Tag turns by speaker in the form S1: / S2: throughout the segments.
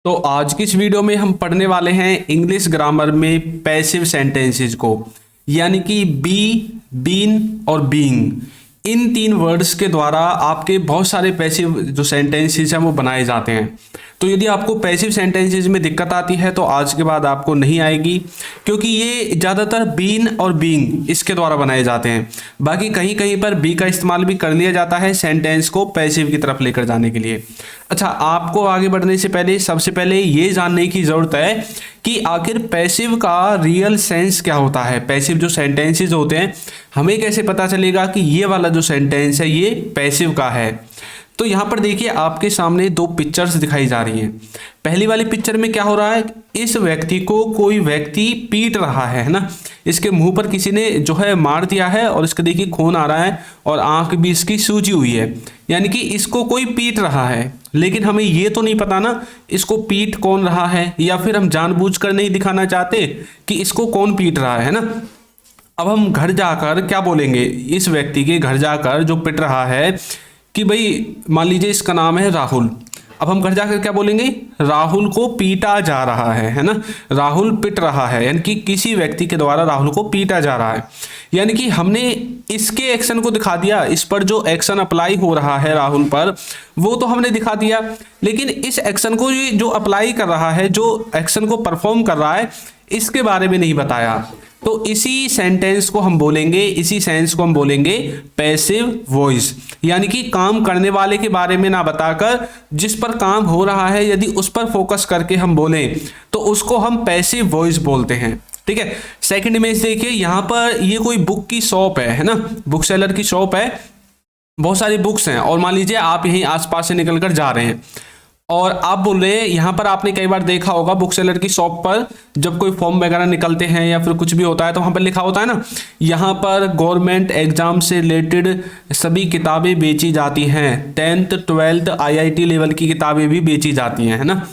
S1: तो आज की इस वीडियो में हम पढ़ने वाले हैं इंग्लिश ग्रामर में पैसिव सेंटेंसेस को, यानी कि बी, बीन और बीइंग। इन तीन वर्ड्स के द्वारा आपके बहुत सारे पैसिव जो सेंटेंसेस हैं वो बनाए जाते हैं। तो यदि आपको पैसिव सेंटेंसेस में दिक्कत आती है तो आज के बाद आपको नहीं आएगी, क्योंकि ये ज़्यादातर बीन और बीइंग इसके द्वारा बनाए जाते हैं। बाकी कहीं कहीं पर बी का इस्तेमाल भी कर लिया जाता है सेंटेंस को पैसिव की तरफ लेकर जाने के लिए। अच्छा, आपको आगे बढ़ने से पहले सबसे पहले ये जानने की ज़रूरत है कि आखिर पैसिव का रियल सेंस क्या होता है। पैसिव जो सेंटेंसेस होते हैं हमें कैसे पता चलेगा कि ये वाला जो सेंटेंस है ये पैसिव का है। तो यहाँ पर देखिए आपके सामने दो पिक्चर्स दिखाई जा रही हैं। पहली वाली पिक्चर में क्या हो रहा है, इस व्यक्ति को कोई व्यक्ति पीट रहा है ना। इसके मुंह पर किसी ने जो है मार दिया है और इसका देखिए खून आ रहा है और आंख भी इसकी सूजी हुई है, यानी कि इसको कोई पीट रहा है। लेकिन हमें ये तो नहीं पता ना इसको पीट कौन रहा है, या फिर हम जानबूझकर नहीं दिखाना चाहते कि इसको कौन पीट रहा है ना। अब हम घर जाकर क्या बोलेंगे, इस व्यक्ति के घर जाकर जो पिट रहा है कि भाई मान लीजिए इसका नाम है राहुल। अब हम घर जाकर क्या बोलेंगे, राहुल को पीटा जा रहा है ना। राहुल पिट रहा है, यानी कि किसी व्यक्ति के द्वारा राहुल को पीटा जा रहा है। यानी कि हमने इसके एक्शन को दिखा दिया, इस पर जो एक्शन अप्लाई हो रहा है राहुल पर वो तो हमने दिखा दिया, लेकिन इस एक्शन को जो अप्लाई कर रहा है, जो एक्शन को परफॉर्म कर रहा है, इसके बारे में नहीं बताया। तो इसी सेंटेंस को हम बोलेंगे, इसी सेंस को हम बोलेंगे पैसिव वॉइस, यानी कि काम करने वाले के बारे में ना बताकर जिस पर काम हो रहा है यदि उस पर फोकस करके हम बोलें तो उसको हम पैसिव वॉइस बोलते हैं। ठीक है। सेकंड इमेज देखिए, यहाँ पर ये कोई बुक की शॉप है ना, बुक सेलर की शॉप है, बहुत सारी बुक्स हैं और मान लीजिए आप यहीं आसपास से निकल कर जा रहे हैं और आप बोल रहे हैं, यहाँ पर आपने कई बार देखा होगा बुक सेलर की शॉप पर जब कोई फॉर्म वगैरह निकलते हैं या फिर कुछ भी होता है तो वहाँ पर लिखा होता है ना, यहाँ पर गवर्नमेंट एग्जाम से रिलेटेड सभी किताबें बेची जाती हैं, 10th 12th IIT लेवल की किताबें भी बेची जाती हैं, है ना।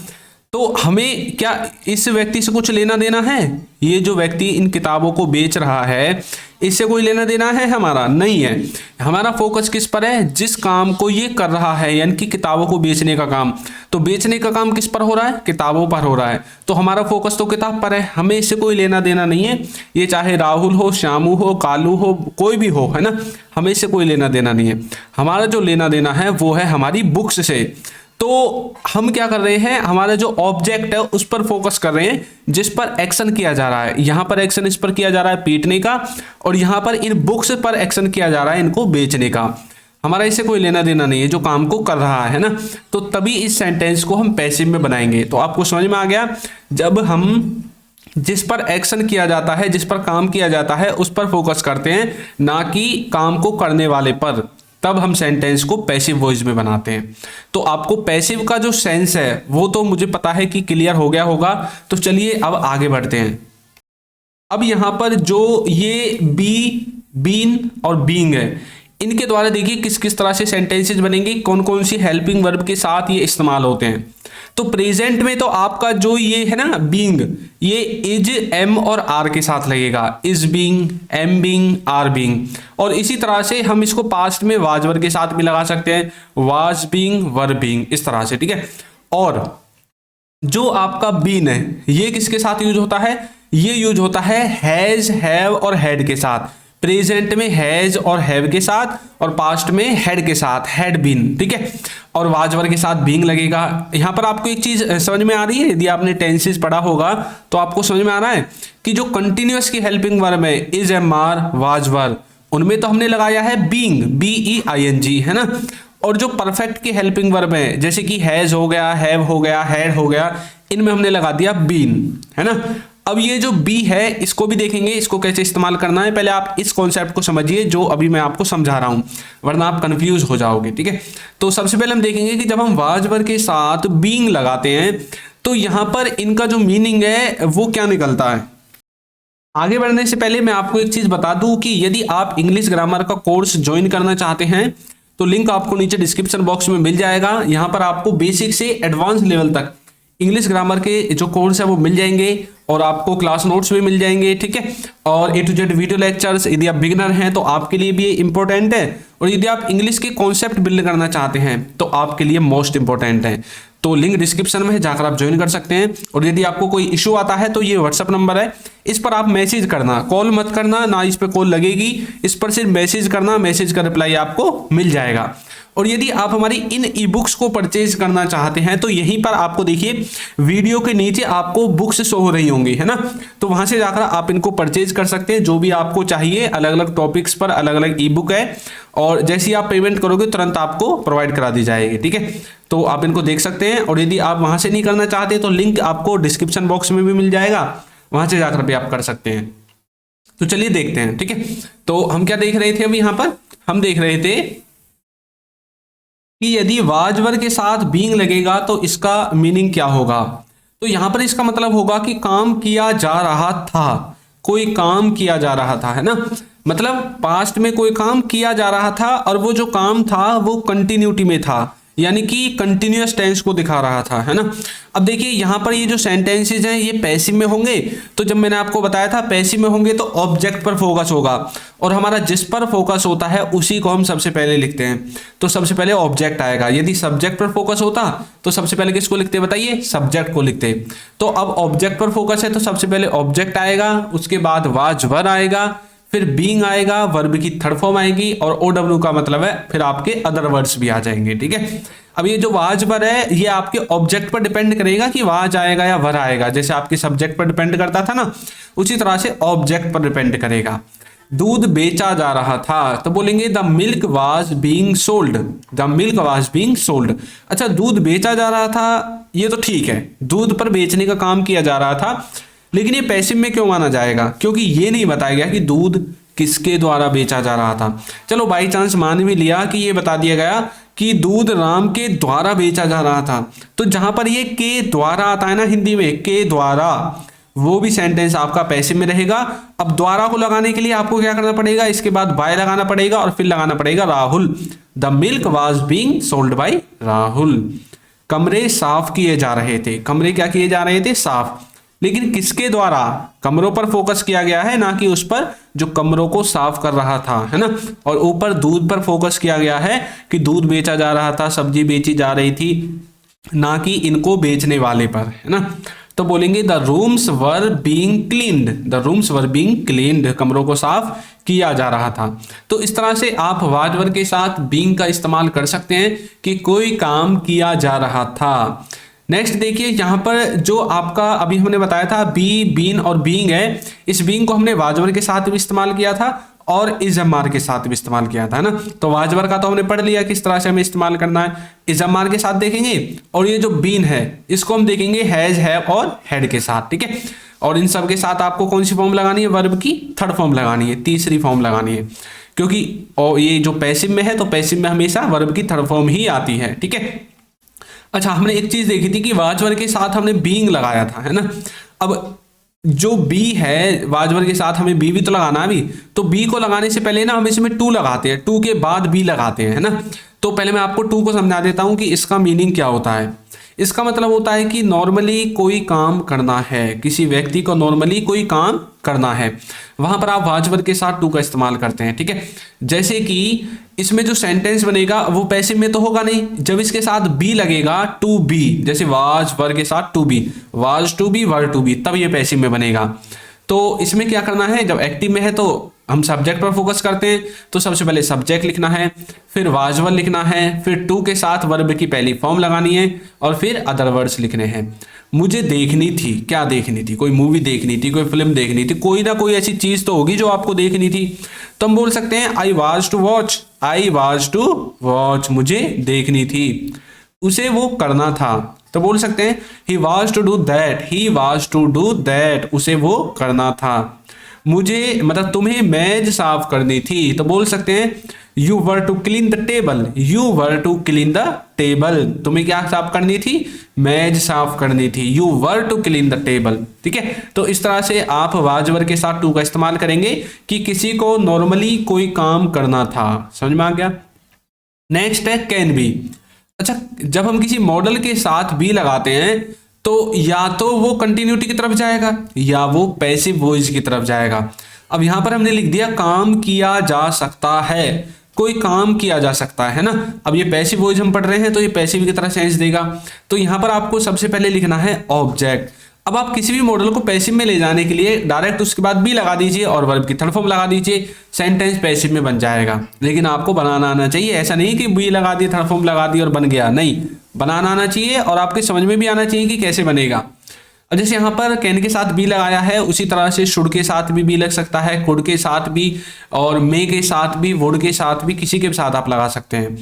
S1: तो हमें क्या इस व्यक्ति से कुछ लेना देना है? ये जो व्यक्ति इन किताबों को बेच रहा है इससे कोई लेना देना है हमारा? नहीं है। हमारा फोकस किस पर है? जिस काम को ये कर रहा है, यानी कि किताबों को बेचने का काम। तो बेचने का काम किस पर हो रहा है? किताबों पर हो रहा है। तो हमारा फोकस तो किताब पर है, हमें इससे कोई लेना देना नहीं है। ये चाहे राहुल हो, श्यामू हो, कालू हो, कोई भी हो, है ना, हमें इससे कोई लेना देना नहीं है। हमारा जो लेना देना है वो है हमारी बुक्स से। तो हम क्या कर रहे हैं, हमारा जो ऑब्जेक्ट है उस पर फोकस कर रहे हैं जिस पर एक्शन किया जा रहा है। यहां पर एक्शन इस पर किया जा रहा है पीटने का, और यहां पर इन बुक्स पर एक्शन किया जा रहा है इनको बेचने का। हमारा इससे कोई लेना देना नहीं है जो काम को कर रहा है ना। तो तभी इस सेंटेंस को हम पैसिव में बनाएंगे। तो आपको समझ में आ गया, जब हम जिस पर एक्शन किया जाता है, जिस पर काम किया जाता है उस पर फोकस करते हैं, ना कि काम को करने वाले पर, तब हम सेंटेंस को पैसिव वॉइस में बनाते हैं। तो आपको पैसिव का जो सेंस है वो तो मुझे पता है कि क्लियर हो गया होगा। तो चलिए अब आगे बढ़ते हैं। अब यहां पर जो ये बी, बीन और बीइंग है, इनके द्वारा देखिए किस किस तरह से सेंटेंसेस बनेंगे, कौन कौन सी हेल्पिंग वर्ब के साथ ये इस्तेमाल होते हैं। तो प्रेजेंट में तो आपका जो ये है ना बीइंग, ये इज, एम और आर के साथ लगेगा, is being, am being, are being. और इसी तरह से हम इसको पास्ट में वाज वर के साथ भी लगा सकते हैं, वाज बीइंग, वर बीइंग, इस तरह से। ठीक है। और जो आपका बीन है ये किसके साथ यूज होता है? ये यूज होता है हैज, हैव और हैड के साथ। प्रेजेंट में हैज और हैव के साथ और पास्ट में हैड के साथ, हैड बीन। ठीक है। और वाजवर के साथ बीइंग लगेगा। यहां पर आपको एक चीज समझ में आ रही है, यदि आपने टेंसेस पढ़ा होगा तो आपको समझ में आ रहा है कि जो कंटिन्यूअस की हेल्पिंग वर्ब है, इज, एम, आर, वाजवर, उनमें तो हमने लगाया है बीइंग, BEING, है ना। और जो परफेक्ट की हेल्पिंग वर्ब है जैसे कि हैज हो गया, हैव हो गया, हैड हो गया, इनमें हमने लगा दिया बीन, है ना। अब ये जो बी है इसको भी देखेंगे, इसको कैसे इस्तेमाल करना है। पहले आप इस कॉन्सेप्ट को समझिए जो अभी मैं आपको समझा रहा हूं, वरना आप कंफ्यूज हो जाओगे। ठीक है। तो सबसे पहले हम देखेंगे कि जब हम वाज वर्ब के साथ बीइंग लगाते हैं तो यहां पर इनका जो मीनिंग है वो क्या निकलता है। आगे बढ़ने से पहले मैं आपको एक चीज बता दूं कि यदि आप इंग्लिश ग्रामर का कोर्स ज्वाइन करना चाहते हैं तो लिंक आपको नीचे डिस्क्रिप्शन बॉक्स में मिल जाएगा। यहां पर आपको बेसिक से एडवांस लेवल तक इंग्लिश ग्रामर के जो कोर्स है वो मिल जाएंगे और आपको क्लास नोट्स भी मिल जाएंगे। ठीक है। और A to Z video lectures, यदि आप बिगिनर हैं तो आपके लिए भी ये इंपॉर्टेंट है, और यदि आप इंग्लिश के कॉन्सेप्ट बिल्ड करना चाहते हैं तो आपके लिए मोस्ट इंपॉर्टेंट है। तो लिंक डिस्क्रिप्शन में है, जाकर आप ज्वाइन कर सकते हैं। और यदि आपको कोई इशू आता है तो ये व्हाट्सअप नंबर है, इस पर आप मैसेज करना, कॉल मत करना, ना इस पर कॉल लगेगी, इस पर सिर्फ मैसेज करना, मैसेज का रिप्लाई आपको मिल जाएगा। और यदि आप हमारी इन ई बुक्स को परचेज करना चाहते हैं तो यहीं पर आपको देखिए वीडियो के नीचे आपको बुक्स शो हो रही होंगी, है ना, तो वहां से जाकर आप इनको परचेज कर सकते हैं, जो भी आपको चाहिए। अलग अलग टॉपिक्स पर अलग अलग ई बुक है, और जैसे ही आप पेमेंट करोगे तुरंत आपको प्रोवाइड करा दी जाएगी, ठीक है। तो आप इनको देख सकते हैं, और यदि आप वहां से नहीं करना चाहते तो लिंक आपको डिस्क्रिप्शन बॉक्स में भी मिल जाएगा, वहां से जाकर भी आप कर सकते हैं। तो चलिए देखते हैं, ठीक है। तो हम क्या देख रहे थे अभी यहाँ पर, हम देख रहे थे कि यदि वाज वर्ग के साथ बीइंग लगेगा तो इसका मीनिंग क्या होगा। तो यहां पर इसका मतलब होगा कि काम किया जा रहा था, कोई काम किया जा रहा था, है ना, मतलब पास्ट में कोई काम किया जा रहा था, और वो जो काम था वो कंटिन्यूटी में था, यानी कि कंटिन्यूअस टेंस को दिखा रहा था, है ना। अब देखिए यहाँ पर ये जो सेंटेंसेज हैं ये पैसिव में होंगे, तो जब मैंने आपको बताया था पैसिव में होंगे तो ऑब्जेक्ट पर फोकस होगा, और हमारा जिस पर फोकस होता है उसी को हम सबसे पहले लिखते हैं, तो सबसे पहले ऑब्जेक्ट आएगा। यदि सब्जेक्ट पर फोकस होता तो सबसे पहले किसको लिखते बताइए, सब्जेक्ट को लिखते। तो अब ऑब्जेक्ट पर फोकस है तो सबसे पहले ऑब्जेक्ट आएगा, उसके बाद वाज वर आएगा, फिर बीइंग आएगा, वर्ब की थर्ड फॉर्म आएगी, और OW का मतलब है फिर आपके अदर वर्ड्स भी आ जाएंगे, ठीक है। अब ये जो वाज वर है ये आपके ऑब्जेक्ट पर डिपेंड करेगा कि वाज आएगा या वर आएगा, जैसे आपके सब्जेक्ट पर डिपेंड करता था ना, उसी तरह से ऑब्जेक्ट पर डिपेंड करेगा। दूध बेचा जा रहा था तो बोलेंगे the milk was being sold, the milk was being sold. अच्छा, दूध बेचा जा रहा था ये तो ठीक है, दूध पर बेचने का काम किया जा रहा था, लेकिन ये पैसिव में क्यों माना जाएगा, क्योंकि ये नहीं बताया गया कि दूध किसके द्वारा बेचा जा रहा था। चलो बाई चांस मान भी लिया कि ये बता दिया गया कि दूध राम के द्वारा बेचा जा रहा था, तो जहां पर ये के द्वारा आता है ना हिंदी में, के द्वारा, वो भी सेंटेंस आपका पैसिव में रहेगा। अब द्वारा को लगाने के लिए आपको क्या करना पड़ेगा, इसके बाद बाय लगाना पड़ेगा, और फिर लगाना पड़ेगा Rahul. The milk was being sold by Rahul. कमरे साफ किए जा रहे थे, कमरे क्या किए जा रहे थे, साफ, लेकिन किसके द्वारा, कमरों पर फोकस किया गया है, ना कि उस पर जो कमरों को साफ कर रहा था, है ना। और ऊपर दूध पर फोकस किया गया है कि दूध बेचा जा रहा था, सब्जी बेची जा रही थी, ना कि इनको बेचने वाले पर, है ना। तो बोलेंगे the rooms were being cleaned, the rooms were being cleaned, कमरों को साफ किया जा रहा था। तो इस तरह से आप वाज वर्ग के साथ बीइंग का इस्तेमाल कर सकते हैं कि कोई काम किया जा रहा था। नेक्स्ट देखिए यहाँ पर जो आपका अभी हमने बताया था बी, बीन और बीइंग है, इस बीइंग को हमने वाज वर्ग के साथ भी इस्तेमाल किया था और इज़मार के साथ भी इस्तेमाल किया था ना। तो वाज वर्ग का तो हमने पढ़ लिया किस तरह से हमें इस्तेमाल करना है, इज़मार के साथ देखेंगे, और ये जो बीन है इसको हम देखेंगे हैज, है और हेड के साथ, ठीक है। और इन सब के साथ आपको कौन सी फॉर्म लगानी है, वर्ब की थर्ड फॉर्म लगानी है, तीसरी फॉर्म लगानी है, क्योंकि और ये जो पैसिव में है तो पैसिव में हमेशा वर्ब की थर्ड फॉर्म ही आती है, ठीक है। अच्छा, हमने एक चीज देखी थी कि वाज वर्ग के साथ हमने बीइंग लगाया था, है ना। अब जो बी है वाज वर्ग के साथ हमें बी भी तो लगाना है अभी, तो बी को लगाने से पहले ना हम इसमें टू लगाते हैं, टू के बाद बी लगाते हैं, है ना। तो पहले मैं आपको टू को समझा देता हूं कि इसका मीनिंग क्या होता है। इसका मतलब होता है कि नॉर्मली कोई काम करना है, किसी व्यक्ति को नॉर्मली कोई काम करना है, वहां पर आप वाज वर्ग के साथ टू का इस्तेमाल करते हैं, ठीक है। जैसे कि इसमें जो सेंटेंस बनेगा वो पैसिव में तो होगा नहीं, जब इसके साथ बी लगेगा टू बी, जैसे वाज वर्ग के साथ to be, was to be were to be, तब ये पैसिव में बनेगा। तो इसमें क्या करना है, जब एक्टिव में है तो हम सब्जेक्ट पर फोकस करते हैं, तो सबसे पहले सब्जेक्ट लिखना है, फिर वाज वर्ग लिखना है, फिर टू के साथ वर्ब की पहली फॉर्म लगानी है, और फिर अदर वर्ड्स लिखने हैं। मुझे देखनी थी, क्या देखनी थी, कोई मूवी देखनी थी, कोई फिल्म देखनी थी, कोई ना कोई ऐसी चीज तो होगी जो आपको देखनी थी, तो हम बोल सकते हैं I was to watch, I was to watch, मुझे देखनी थी। उसे वो करना था, तो बोल सकते हैं he was to do that, he was to do that, उसे वो करना था। मुझे मतलब तुम्हें मेज साफ करनी थी, तो बोल सकते हैं you were to clean the table, you were to clean the table, तुम्हें क्या साफ करनी थी, मेज साफ करनी थी, you were to clean the table, ठीक है। तो इस तरह से आप वाज वर्ग के साथ टू का इस्तेमाल करेंगे कि किसी को नॉर्मली कोई काम करना था। समझ में आ गया। नेक्स्ट है कैन बी। अच्छा, जब हम किसी मॉडल के साथ बी लगाते हैं तो या तो वो कंटिन्यूटी की तरफ जाएगा या वो पैसिव वॉइस की तरफ जाएगा। अब यहां पर हमने लिख दिया काम किया जा सकता है, कोई काम किया जा सकता है ना। अब ये पैसिव वॉइस हम पढ़ रहे हैं तो ये पैसिव की तरह सेंस देगा। तो यहाँ पर आपको सबसे पहले लिखना है ऑब्जेक्ट। अब आप किसी भी मॉडल को पैसिव में ले जाने के लिए डायरेक्ट उसके बाद बी लगा दीजिए और वर्ब की थर्ड फॉर्म लगा दीजिए, सेंटेंस पैसिव में बन जाएगा। लेकिन आपको बनाना आना चाहिए, ऐसा नहीं कि बी लगा दिए थर्ड फॉर्म लगा दी और बन गया, नहीं, बनाना आना चाहिए और आपके समझ में भी आना चाहिए कि कैसे बनेगा। और जैसे यहाँ पर कैन के साथ बी लगाया है, उसी तरह से शुड के साथ भी बी लग सकता है, कुड के साथ भी, और मे के साथ भी, वुड के साथ भी, किसी के साथ आप लगा सकते हैं।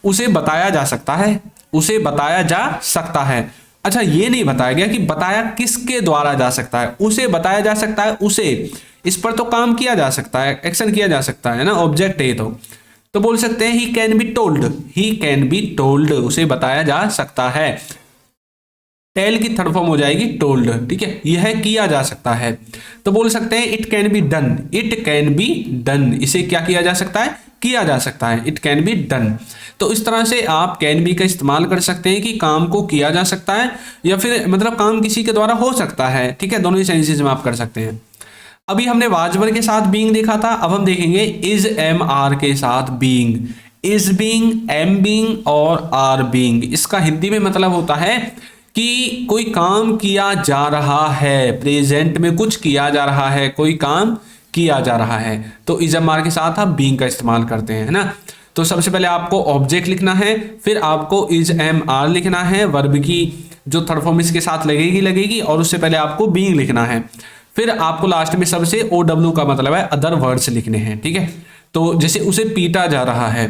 S1: उसे बताया जा सकता है, उसे बताया जा सकता है। अच्छा, ये नहीं बताया गया कि बताया किसके द्वारा जा सकता है। उसे बताया जा सकता है, उसे, इस पर तो काम किया जा सकता है, एक्शन किया जा सकता है ना, ऑब्जेक्ट है तो बोल सकते हैं he can be told, he can be told, उसे बताया जा सकता है। टेल की थर्ड फॉर्म हो जाएगी टोल्ड, ठीक है, यह किया जा सकता है। तो बोल सकते हैं it can be done, it can be done, इसे क्या किया जा सकता है, किया जा सकता है, इट कैन बी डन। तो इस तरह से आप कैन बी का इस्तेमाल कर सकते हैं कि काम को किया जा सकता है या फिर मतलब काम किसी के द्वारा हो सकता है, ठीक है, दोनों ही सेंसेस में आप कर सकते हैं। अभी हमने वाजवर के साथ बीइंग देखा था, अब हम देखेंगे इज एम आर के साथ being. Is being, am being और आर बीइंग, इसका हिंदी में मतलब होता है कि कोई काम किया जा रहा है, प्रेजेंट में कुछ किया जा रहा है, कोई काम किया जा रहा है, तो इज एम आर के साथ आप बीइंग का इस्तेमाल करते हैं, है ना। तो सबसे पहले आपको ऑब्जेक्ट लिखना है, फिर आपको इज एम आर लिखना है, वर्ब की जो थर्ड फॉर्म इसके साथ लगेगी, और उससे पहले आपको बीइंग लिखना है। फिर आपको लास्ट में सबसे ओ डब्ल्यू का मतलब है अदर वर्ड्स लिखने हैं, ठीक है। तो जैसे उसे पीटा जा रहा है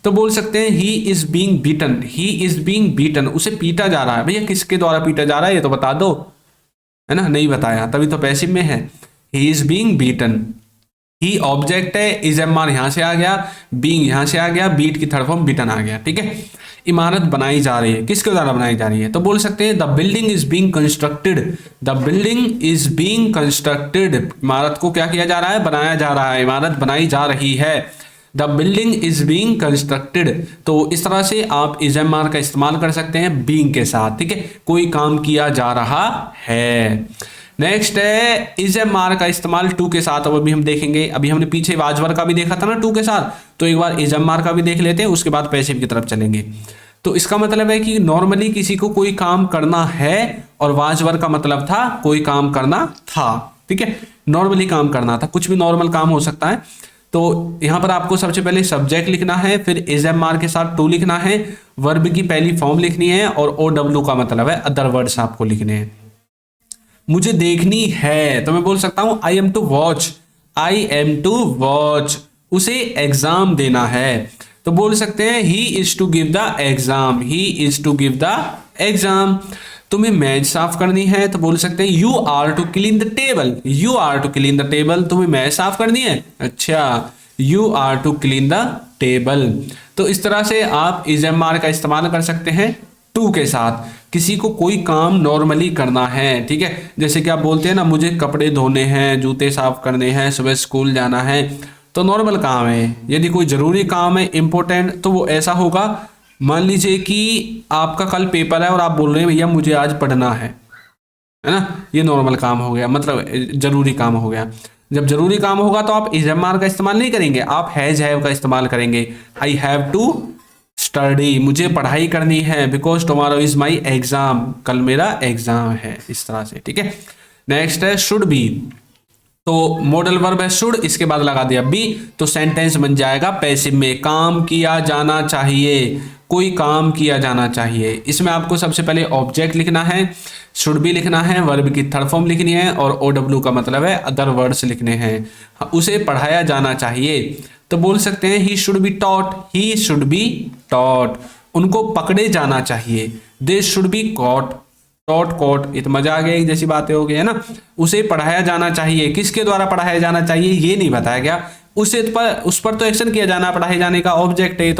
S1: तो बोल सकते हैं he is being beaten, he is being beaten, उसे पीटा जा रहा है। भैया किसके द्वारा पीटा जा रहा है ये तो बता दो, है ना, नहीं बताया तभी तो पैसिव में है। He is being beaten, he object है, इज एम आर यहां से आ गया, बीइंग यहां से आ गया, बीट की थर्ड फॉर्म बीटन आ गया, ठीक है। इमारत बनाई जा रही है, किसके द्वारा बनाई जा रही है, तो बोल सकते हैं the building is being constructed, the building is being constructed, इमारत को क्या किया जा रहा है, बनाया जा रहा है, इमारत बनाई जा रही है, the building is being constructed. तो इस तरह से आप इज एम आर का इस्तेमाल कर सकते हैं बीइंग के साथ, ठीक है, कोई काम किया जा रहा है। नेक्स्ट है इज एम आर का इस्तेमाल टू के साथ, अब अभी हम देखेंगे। अभी हमने पीछे वाजवर का भी देखा था ना टू के साथ, तो एक बार इज एम आर का भी देख लेते हैं, उसके बाद पैसिव की तरफ चलेंगे। तो इसका मतलब है कि नॉर्मली किसी को कोई काम करना है, और वाजवर का मतलब था कोई काम करना था, ठीक है, नॉर्मली काम करना था, कुछ भी नॉर्मल काम हो सकता है। तो यहां पर आपको सबसे पहले सब्जेक्ट लिखना है, फिर इज एम आर के साथ टू लिखना है, वर्ब की पहली फॉर्म लिखनी है, और ओ डब्ल्यू का मतलब है अदर वर्ड्स आपको लिखने हैं। मुझे देखनी है तो मैं बोल सकता हूं I am to watch, I am to watch, उसे एग्जाम देना है तो बोल सकते हैं he is to give the exam, he is to give the exam. तुम्हें मेज साफ करनी है तो बोल सकते हैं you are to clean the table, you are to clean the table, तुम्हें मेज साफ करनी है, अच्छा, you are to clean the table. तो इस तरह से आप इज एम आर का इस्तेमाल कर सकते हैं टू के साथ, किसी को कोई काम नॉर्मली करना है, ठीक है, जैसे कि आप बोलते हैं ना मुझे कपड़े धोने हैं, जूते साफ करने हैं, सुबह स्कूल जाना है, तो नॉर्मल काम है। यदि कोई जरूरी काम है, इंपॉर्टेंट, तो वो ऐसा होगा, मान लीजिए कि आपका कल पेपर है और आप बोल रहे हैं भैया मुझे आज पढ़ना है ना, ये नॉर्मल काम हो गया, मतलब जरूरी काम हो गया। जब जरूरी काम होगा तो आप इज एम आर का इस्तेमाल नहीं करेंगे, आप हैज हैव का इस्तेमाल करेंगे। आई हैव टू स्टडी, मुझे पढ़ाई करनी है, because tomorrow is my exam, कल मेरा एग्जाम है, इस तरह से, ठीक है। नेक्स्ट है शुड बी, तो मॉडल वर्ब है शुड, इसके बाद लगा दिया बी, तो सेंटेंस बन जाएगा पैसिव में, काम किया जाना चाहिए, कोई काम किया जाना चाहिए। इसमें आपको सबसे पहले ऑब्जेक्ट लिखना है, शुड बी लिखना है, वर्ब की थर्ड फॉर्म लिखनी है, और ओ डब्ल्यू का मतलब है अदर वर्ड्स लिखने हैं। उसे पढ़ाया जाना चाहिए तो बोल सकते हैं he should be taught, he should be taught, उनको पकड़े जाना चाहिए, they should be caught, taught caught, ये तो मजा आ गया, एक जैसी बातें हो गई है ना। उसे पढ़ाया जाना चाहिए, किसके द्वारा पढ़ाया जाना चाहिए ये नहीं बताया गया, उस पर तो एक्शन किया जाना, पढ़ाए जाने का ऑब्जेक्ट है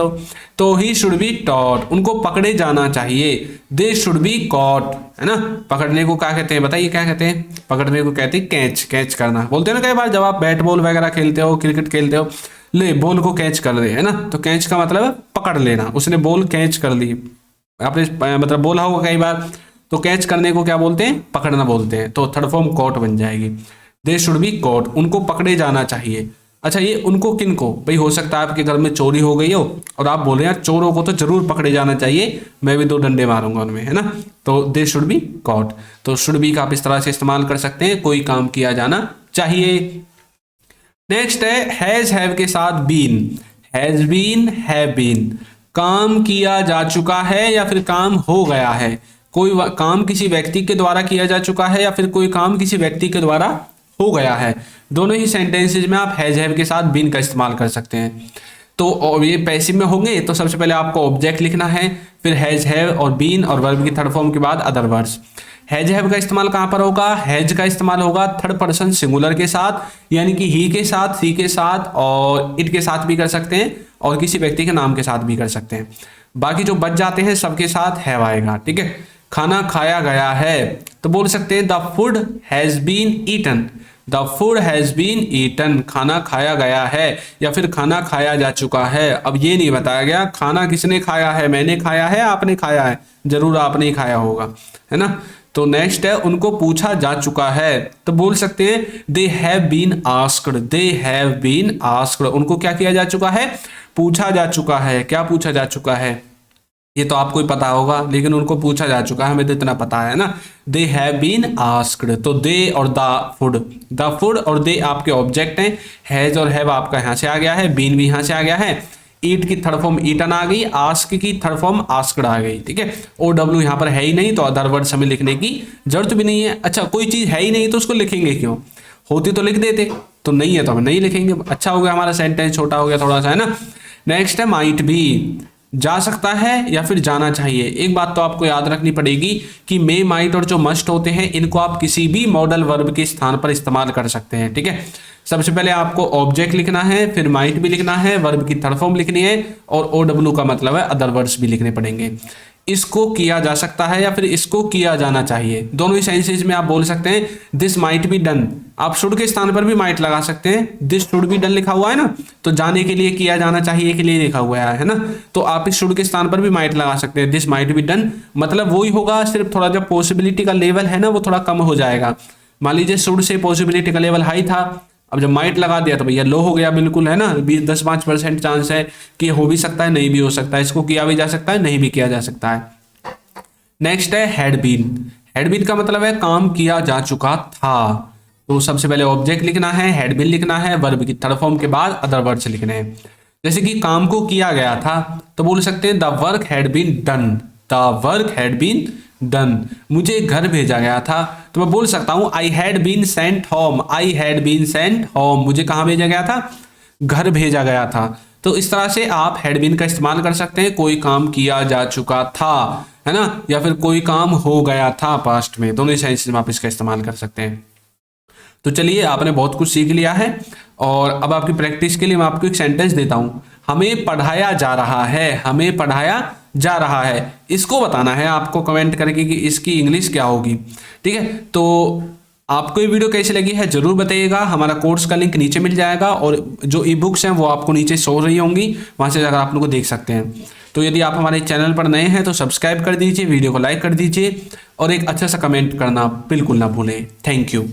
S1: तो ही शुड बी टॉट, उनको पकड़े जाना चाहिए, दे शुड बी कॉट, है ना। पकड़ने को क्या कहते हैं बताइए, क्या कहते हैं, पकड़ने को कहते हैं कैच, कैच करना, बोलते हैं ना कई बार जब आप बैट बॉल वगैरह खेलते हो, क्रिकेट खेलते हो, ले बॉल को कैच कर ले, है ना, तो कैच का मतलब है पकड़ लेना, उसने बॉल कैच कर ली, आपने मतलब बोला होगा कई बार, तो कैच करने को क्या बोलते हैं, पकड़ना बोलते हैं, तो थर्ड फॉर्म कॉट बन जाएगी, दे शुड बी कॉट, उनको पकड़े जाना चाहिए। अच्छा, ये उनको किन को, भाई हो सकता है आपके घर में चोरी हो गई हो और आप बोल रहे हैं चोरों को तो जरूर पकड़े जाना चाहिए, मैं भी 2 डंडे मारूंगा उनमें, है ना, तो दे शुड बी कॉट। तो शुड बी का आप इस तरह से इस्तेमाल कर सकते हैं, कोई काम किया जाना चाहिए। नेक्स्ट है हैज हैव के साथ been. Has been, have been, काम किया जा चुका है या फिर काम हो गया है। कोई काम किसी व्यक्ति के द्वारा किया जा चुका है या फिर कोई काम किसी व्यक्ति के द्वारा हो गया है। दोनों ही सेंटेंसेज में आप हैज हैव के साथ बीन का इस्तेमाल कर सकते हैं। तो ये पैसिव में होंगे तो सबसे पहले आपको ऑब्जेक्ट लिखना है, फिर हैज हैव और बीन और वर्ब की थर्ड फॉर्म के बाद अदर वर्ड्स। हैज हैव का इस्तेमाल कहां पर होगा, हैज का इस्तेमाल होगा थर्ड पर्सन सिंगुलर के साथ, यानी कि ही के साथ, सी के साथ और इट के साथ भी कर सकते हैं और किसी व्यक्ति के नाम के साथ भी कर सकते हैं। बाकी जो बच जाते हैं सबके साथ हैव आएगा, ठीक है। खाना खाया गया है तो बोल सकते हैं the food has been eaten. The food has been eaten, खाना खाया गया है या फिर खाना खाया जा चुका है। अब ये नहीं बताया गया खाना किसने खाया है, मैंने खाया है, आपने खाया है, जरूर आपने ही खाया होगा, है ना। तो नेक्स्ट है उनको पूछा जा चुका है तो बोल सकते हैं they have been asked. They have been asked, उनको क्या किया जा चुका है, पूछा जा चुका है। क्या पूछा जा चुका है, ये तो आपको ही पता होगा, लेकिन उनको पूछा जा चुका है, हमें तो इतना पता है ना। दे हैव बीन आस्क्ड, तो दे और द फूड और दे आपके ऑब्जेक्ट हैं, हैज और हैव आपका यहां से आ गया है, बीन भी यहां से आ गया है, ईट की थर्ड फॉर्म ईटन आ गई, आस्क की थर्ड फॉर्म आस्क्ड आ गई, ठीक है। ओ डब्ल्यू यहाँ पर है ही नहीं तो अदर वर्ड्स हमें लिखने की जरूरत भी नहीं है। अच्छा, कोई चीज है ही नहीं तो उसको लिखेंगे क्यों, होती तो लिख देते, तो नहीं है तो हम नहीं लिखेंगे। अच्छा हो गया, हमारा सेंटेंस छोटा हो गया थोड़ा सा, है ना। नेक्स्ट है माइट बी, जा सकता है या फिर जाना चाहिए। एक बात तो आपको याद रखनी पड़ेगी कि मे, माइट और जो मस्ट होते हैं इनको आप किसी भी मॉडल वर्ब के स्थान पर इस्तेमाल कर सकते हैं, ठीक है। सबसे पहले आपको ऑब्जेक्ट लिखना है, फिर माइट भी लिखना है, वर्ब की थर्ड फॉर्म लिखनी है और ओ डब्ल्यू का मतलब है अदर वर्ड्स भी लिखने पड़ेंगे। इसको किया जा सकता है या फिर इसको किया जाना चाहिए, दोनों ही सेंसेज में आप बोल सकते हैं दिस माइट बी डन। आप शुड के स्थान पर भी माइट लगा सकते हैं, दिस शुड बी डन लिखा हुआ है ना, तो जाने के लिए, किया जाना चाहिए के लिए लिखा हुआ है ना, तो आप इस शुड के स्थान पर भी माइट लगा सकते हैं, दिस माइट बी डन। मतलब वही होगा, सिर्फ थोड़ा जो पॉसिबिलिटी का लेवल है ना वो थोड़ा कम हो जाएगा। मान लीजिए शुड से पॉसिबिलिटी का लेवल हाई था, अब जब माइट लगा दिया तो भैया लो हो गया, बिल्कुल, है ना। 10-5% चांस है कि हो भी सकता है, नहीं भी हो सकता है, इसको किया भी जा सकता है, नहीं भी किया जा सकता है। नेक्स्ट है हैड बीन। हैड बीन का मतलब है काम किया जा चुका था। तो सबसे पहले ऑब्जेक्ट लिखना है, हैड बीन लिखना है, वर्ब की थर्ड फॉर्म के बाद अदर वर्ड्स लिखने हैं। जैसे कि काम को किया गया था तो बोल सकते हैं the work had been done. The work had been done. मुझे घर भेजा गया था तो मैं बोल सकता हूं I had been sent home. I had been sent home, मुझे कहां भेजा गया था, घर भेजा गया था। तो इस तरह से आप हैड बीन का इस्तेमाल कर सकते हैं, कोई काम किया जा चुका था, है ना, या फिर कोई काम हो गया था पास्ट में, दोनों ही सेंसेस में आप इसका इस्तेमाल कर सकते हैं। तो चलिए, आपने बहुत कुछ सीख लिया है और अब आपकी प्रैक्टिस के लिए मैं आपको एक सेंटेंस देता हूं। हमें पढ़ाया जा रहा है, हमें पढ़ाया जा रहा है, इसको बताना है आपको कमेंट करके कि इसकी इंग्लिश क्या होगी, ठीक है। तो आपको ये वीडियो कैसी लगी है जरूर बताइएगा। हमारा कोर्स का लिंक नीचे मिल जाएगा और जो ई बुक्स हैं वो आपको नीचे शो रही होंगी, वहां से जाकर आप लोग को देख सकते हैं। तो यदि आप हमारे चैनल पर नए हैं तो सब्सक्राइब कर दीजिए, वीडियो को लाइक कर दीजिए और एक अच्छा सा कमेंट करना बिल्कुल ना भूलें। Thank you.